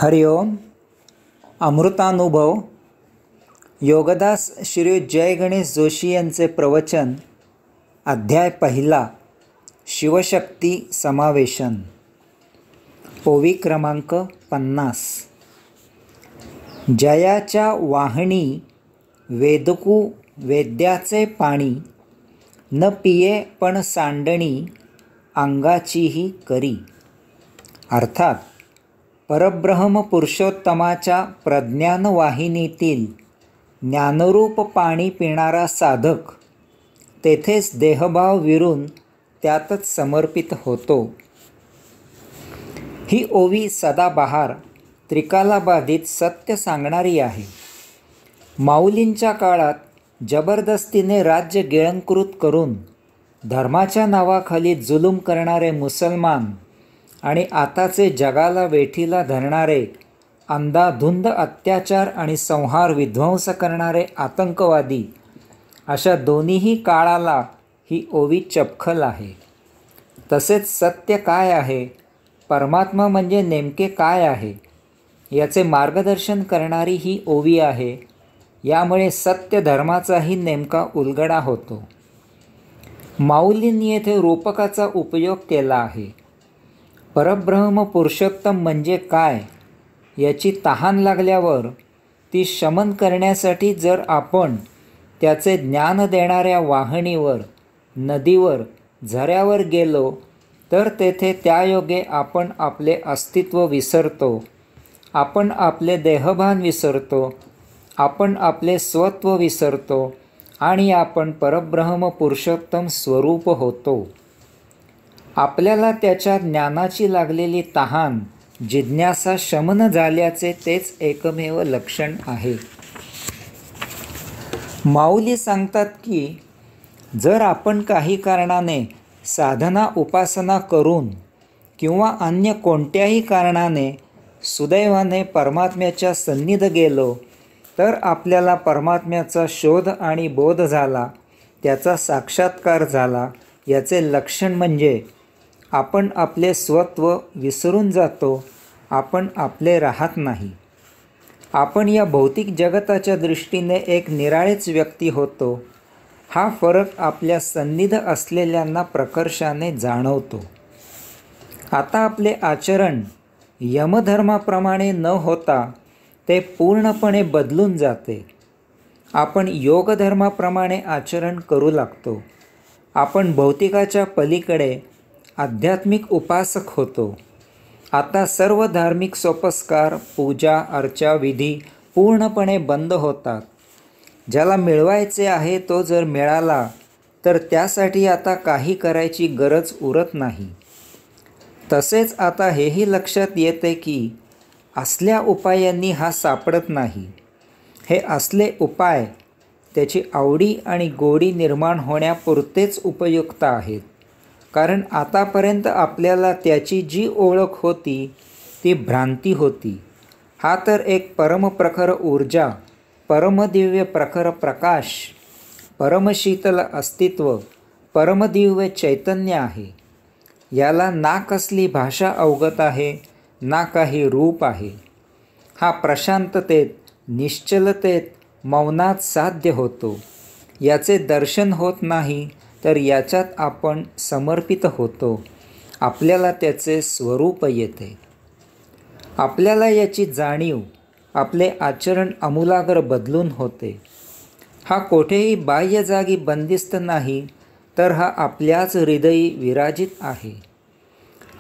हरिओम. अमृतानुभव. योगदास श्री जय गणेश जोशी यांचे प्रवचन. अध्याय पहिला. शिवशक्ती समावेशन. ओवी क्रमांक 50. जयाच्या वाहणी वेदकू वेद्याचे पाणी, न पिये पण सांडणी अंगाचीही करी. अर्थात परब्रह्म पुरुषोत्तमाच्या प्रज्ञानवाहिनीतील ज्ञानरूप पाणी पिणारा साधक तेथेच देहभाव विरून त्यातच समर्पित होतो. ही ओवी सदाबहार त्रिकालाबाधित सत्य सांगणारी आहे. माऊलींच्या काळात जबरदस्तीने राज्य गिळंकृत करून धर्माच्या नावाखाली जुलूम करणारे मुसलमान आणि आताचे जगाला वेठीला धरणारे अंधाधुंद अत्याचार आणि संहार विध्वंस करणारे आतंकवादी, अशा दोन्हीही काळाला ही ओवी चपखल आहे. तसेच सत्य काय आहे, परमात्मा म्हणजे नेमके काय आहे, याचे मार्गदर्शन करणारी ही ओवी आहे. यामुळे सत्य धर्माचाही नेमका उलगडा होतो. माऊलींनी येथे रूपकाचा उपयोग केला आहे. परब्रह्म पुरुषोत्तम म्हणजे काय याची तहान लागल्यावर ती शमन करण्यासाठी जर आपण त्याचे ज्ञान देणाऱ्या वाहणीवर, नदीवर, झऱ्यावर गेलो तर तेथे त्यायोगे आपण आपले अस्तित्व विसरतो, आपण आपले देहभान विसरतो, आपण आपले स्वत्व विसरतो आणि आपण परब्रह्म पुरुषोत्तम स्वरूप होतो. आपल्याला त्याच्या ज्ञानाची लागलेली तहान, जिज्ञासा शमन झाल्याचे तेच एकमेव लक्षण आहे. माऊली सांगतात की जर आपण काही कारणाने साधना उपासना करून किंवा अन्य कोणत्याही कारणाने सुदैवाने परमात्म्याच्या सन्निध गेलो तर आपल्याला परमात्म्याचा शोध आणि बोध झाला, त्याचा साक्षात्कार झाला. याचे लक्षण म्हणजे आपण आपले स्वत्व विसरून जातो, आपण आपले राहत नाही. आपण या भौतिक जगताच्या दृष्टीने एक निराळेच व्यक्ती होतो. हा फरक आपल्या सन्निध असलेल्यांना प्रकर्षाने जाणवतो. आता आपले आचरण यमधर्माप्रमाणे न होता ते पूर्णपणे बदलून जाते. आपण योगधर्माप्रमाणे आचरण करू लागतो. आपण भौतिकाच्या पलीकडे आध्यात्मिक उपासक होतो. आता सर्व धार्मिक सोपस्कार, पूजा, अर्चा, विधी पूर्णपणे बंद होतात. ज्याला मिळवायचे आहे तो जर मिळाला तर त्यासाठी आता काही करायची गरज उरत नाही. तसेच आता हेही लक्षात येते की असल्या उपायांनी हा सापडत नाही. हे असले उपाय त्याची आवडी आणि गोडी निर्माण होण्यापुरतेच उपयुक्त आहेत. कारण आतापर्यंत आपल्याला त्याची जी ओळख होती ती भ्रांती होती. हा तर एक परमप्रखर ऊर्जा, परमदिव्य प्रखर प्रकाश, परमशीतल अस्तित्व, परमदिव्य चैतन्य आहे. याला ना कसली भाषा अवगत आहे, ना काही रूप आहे. हा प्रशांततेत, निश्चलतेत, मौनात साध्य होतो. याचे दर्शन होत नाही तर याच्यात आपण समर्पित होतो. आपल्याला त्याचे स्वरूप येते. आपल्याला याची जाणीव आपले आचरण आमूलाग्र बदलून होते. हा कोठेही बाह्य जागी बंदिस्त नाही, तर हा आपल्याच हृदयी विराजित आहे.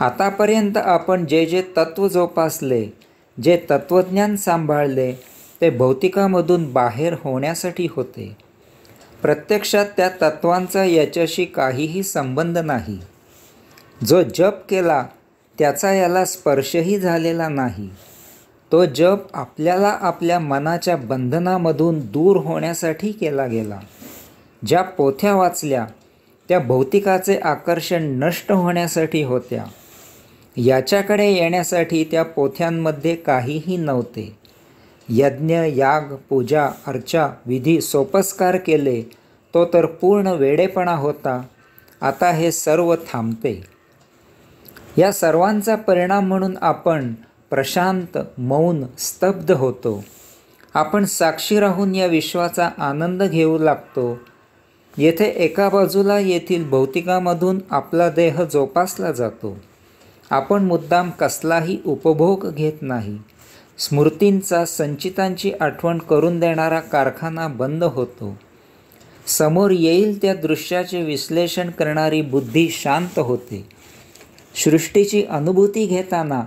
आतापर्यंत आपण जे जे तत्त्व जोपासले, जे तत्त्वज्ञान सांभाळले ते भौतिकामधून बाहेर होण्यासाठी होते. प्रत्यक्षात त्या तत्त्वांचा याच्याशी काहीही संबंध नाही. जो जप केला त्याचा याला स्पर्शही झालेला नाही. तो जप आपल्याला आपल्या मनाच्या बंधनामधून दूर होण्यासाठी केला गेला. ज्या पोथ्या वाचल्या त्या भौतिकाचे आकर्षण नष्ट होण्यासाठी होत्या. याच्याकडे येण्यासाठी त्या पोथ्यांमध्ये काहीही नव्हते. यज्ञ, याग, पूजा, अर्चा, विधी, सोपस्कार केले तो तर पूर्ण वेडेपणा होता. आता हे सर्व थांबते. या सर्वांचा परिणाम म्हणून आपण प्रशांत, मौन, स्तब्ध होतो. आपण साक्षी राहून या विश्वाचा आनंद घेऊ लागतो. येथे एका बाजूला येथील भौतिकामधून आपला देह जोपासला जातो. आपण मुद्दाम कसलाही उपभोग घेत नाही. स्मृतींचा, संचितांची आठवण करून देणारा कारखाना बंद होतो. समोर येईल त्या दृश्याचे विश्लेषण करणारी बुद्धी शांत होते. सृष्टीची अनुभूती घेताना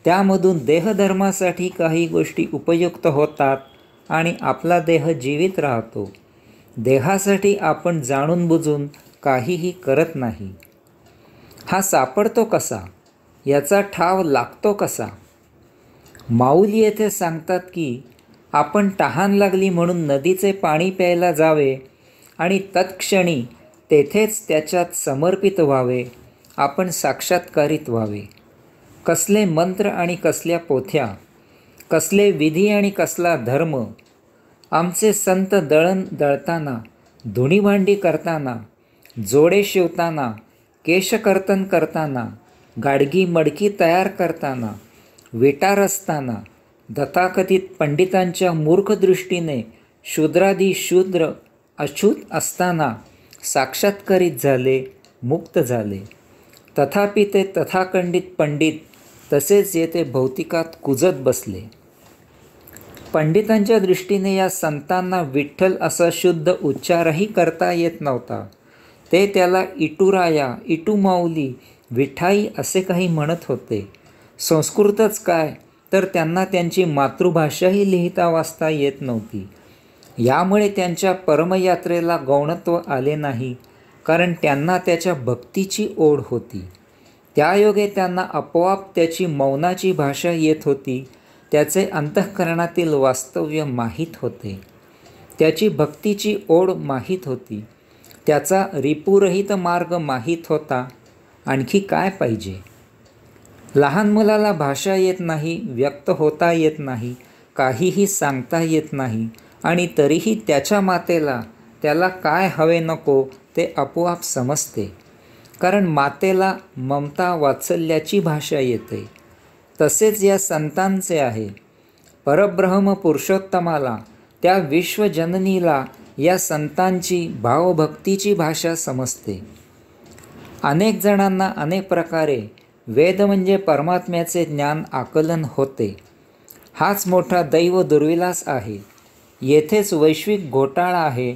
त्यामधून देहधर्मासाठी काही गोष्टी उपयुक्त होतात आणि आपला देह जीवित राहतो. देहासाठी आपण जाणून बुजून काहीही करत नाही. हा सापडतो कसा? याचा ठाव लागतो कसा? माऊली येथे सांगतात की आपण तहान लागली म्हणून नदीचे पाणी प्यायला जावे आणि तत्क्षणी तेथेच त्याच्यात समर्पित व्हावे. आपण साक्षात्कारित व्हावे. कसले मंत्र आणि कसल्या पोथ्या, कसले विधी आणि कसला धर्म. आमचे संत दळण दळताना, धुणीभांडी करताना, जोडे शिवताना, केशकर्तन करताना, गाडगी मडकी तयार करताना, विटा रचताना, तथाकथित पंडितांच्या मूर्ख दृष्टीने शूद्रादी शूद्र अछूत असताना साक्षात्कारित झाले, मुक्त झाले. तथापि ते तथाकथित पंडित तसेच येथे भौतिकात कुजत बसले. पंडितांच्या दृष्टीने या संतांना विठ्ठल असा शुद्ध उच्चारही करता येत नव्हता. ते त्याला इटुराया, इटुमाऊली, विठाई असे काही म्हणत होते. संस्कृतच काय, तर त्यांना त्यांची मातृभाषाही लिहिता वाचता येत नव्हती. यामुळे त्यांच्या परमयात्रेला गौणत्व आले नाही, कारण त्यांना त्याच्या भक्तीची ओढ होती. त्यायोगे त्यांना आपोआप त्याची मौनाची भाषा येत होती. त्याचे अंतःकरणातील वास्तव्य माहीत होते. त्याची भक्तीची ओढ माहीत होती. त्याचा रिपुरहित मार्ग माहीत होता. आणखी काय पाहिजे? लहान मुलाला भाषा येत नाही, व्यक्त होता येत नाही, काहीही सांगता येत नाही आणि तरीही त्याच्या मातेला त्याला काय हवे नको ते आपोआप समजते. कारण मातेला ममता वात्सल्याची भाषा येते. तसेच या संतांचे आहे. परब्रह्म पुरुषोत्तमाला, त्या विश्वजननीला या संतांची भावभक्तीची भाषा समजते. अनेक जणांना अनेक प्रकारे वेद म्हणजे परमात्म्याचे ज्ञान आकलन होते. हाच मोठा दैव दुर्विलास आहे. येथेच वैश्विक घोटाळा आहे.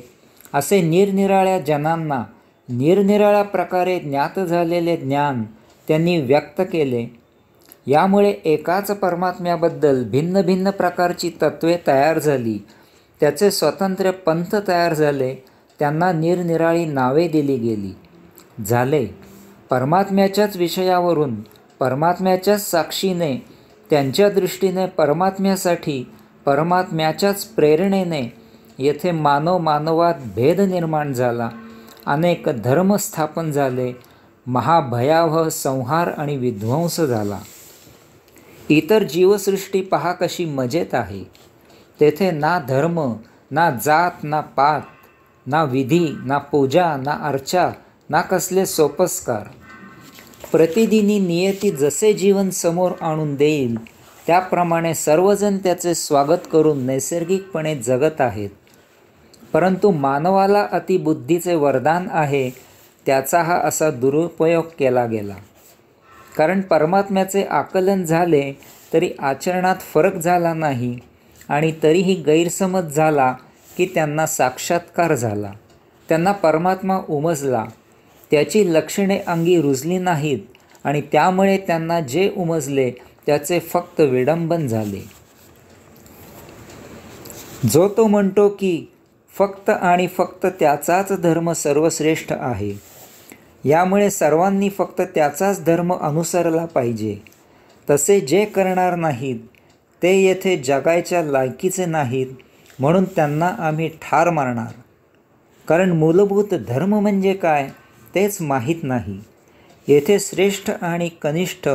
असे निरनिराळ्या जनांना निरनिराळ्या प्रकारे ज्ञात झालेले ज्ञान त्यांनी व्यक्त केले. यामुळे एकाच परमात्म्याबद्दल भिन्न भिन्न प्रकारची तत्त्वे तयार झाली. त्याचे स्वतंत्र पंथ तयार झाले. त्यांना निरनिराळी नावे दिली गेली. झाले. परमात्म्याच्याच विषयावरून, परमात्म्याच्याच साक्षीने, त्यांच्या दृष्टीने परमात्म्यासाठी, परमात्म्याच्याच प्रेरणेने येथे मानवात भेद निर्माण झाला. अनेक धर्म स्थापन झाले. महाभयावह संहार आणि विध्वंस झाला. इतर जीवसृष्टी पहा कशी मजेत आहे. तेथे ना धर्म, ना जात, ना पात, ना विधी, ना पूजा, ना अर्चा, ना कसले सोपस्कार. प्रतिदिनी नियती जसे जीवन समोर आणून देईल त्याप्रमाणे सर्वजण त्याचे स्वागत करून नैसर्गिकपणे जगत आहेत. परंतु मानवाला अतिबुद्धीचे वरदान आहे, त्याचा हा असा दुरुपयोग केला गेला. कारण परमात्म्याचे आकलन झाले तरी आचरणात फरक झाला नाही आणि तरीही गैरसमज झाला की त्यांना साक्षात्कार झाला. त्यांना परमात्मा उमजला. त्याची लक्षणे अंगी रुजली नाहीत आणि त्यामुळे त्यांना जे उमजले त्याचे फक्त विडंबन झाले. जो तो म्हणतो की फक्त आणि फक्त त्याचाच धर्म सर्वश्रेष्ठ आहे. यामुळे सर्वांनी फक्त त्याचाच धर्म अनुसरला पाहिजे. तसे जे करणार नाहीत ते येथे जगायच्या लायकीचे नाहीत, म्हणून त्यांना आम्ही ठार मारणार. कारण मूलभूत धर्म म्हणजे काय तेच माहीत नाही. येथे श्रेष्ठ आणि कनिष्ठ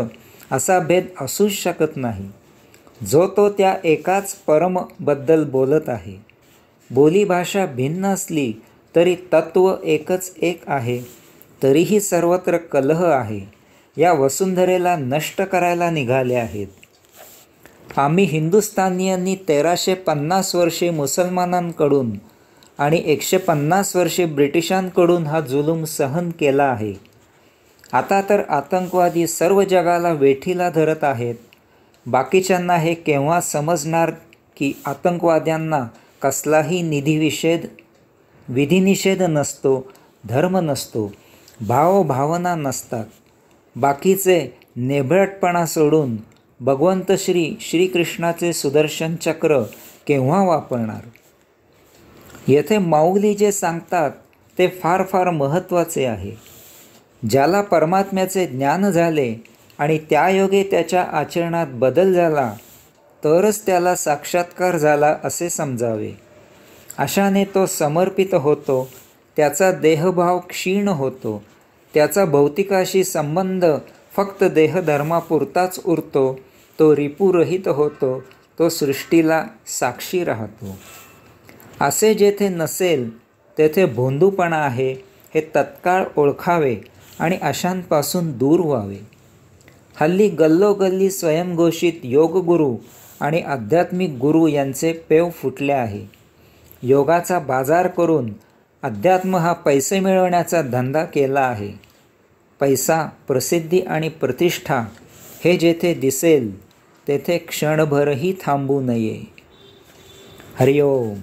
असा भेद असूच शकत नाही. जो तो त्या एकाच परमबद्दल बोलत आहे. बोलीभाषा भिन्न असली तरी तत्त्व एकच एक आहे. तरीही सर्वत्र कलह आहे. या वसुंधरेला नष्ट करायला निघाले आहेत. आम्ही हिंदुस्थानियांनी 1350 वर्षे मुसलमानांकडून आणि 150 वर्षे ब्रिटिशांकडून हा जुलूम सहन केला आहे. आता तर आतंकवादी सर्व जगाला वेठीला धरत आहेत. बाकीच्यांना हे केव्हा समजणार की आतंकवाद्यांना कसलाही विधिनिषेध नसतो, धर्म नसतो, भावभावना नसतात. बाकीचे नेभळटपणा सोडून भगवंत श्रीकृष्णाचे सुदर्शन चक्र केव्हा वापरणार. येथे माऊली जे सांगतात ते फार फार महत्त्वाचे आहे. ज्याला परमात्म्याचे ज्ञान झाले आणि त्यायोगे त्याच्या आचरणात बदल झाला तरच त्याला साक्षात्कार झाला असे समजावे. अशाने तो समर्पित होतो, त्याचा देहभाव क्षीण होतो, त्याचा भौतिकाशी संबंध फक्त देहधर्मापुरताच उरतो, तो रिपुरहित होतो, तो सृष्टीला साक्षी राहतो. असे जेथे नसेल तेथे भोंदूपणा आहे हे तत्काळ ओळखावे आणि अशांपासून दूर व्हावे. हल्ली गल्लोगल्ली स्वयंघोषित योगगुरू आणि आध्यात्मिक गुरु यांचे पेव फुटले आहे. योगाचा बाजार करून अध्यात्म हा पैसे मिळवण्याचा धंदा केला आहे. पैसा, प्रसिद्धी आणि प्रतिष्ठा हे जेथे दिसेल तेथे क्षणभरही थांबू नये. हरिओम.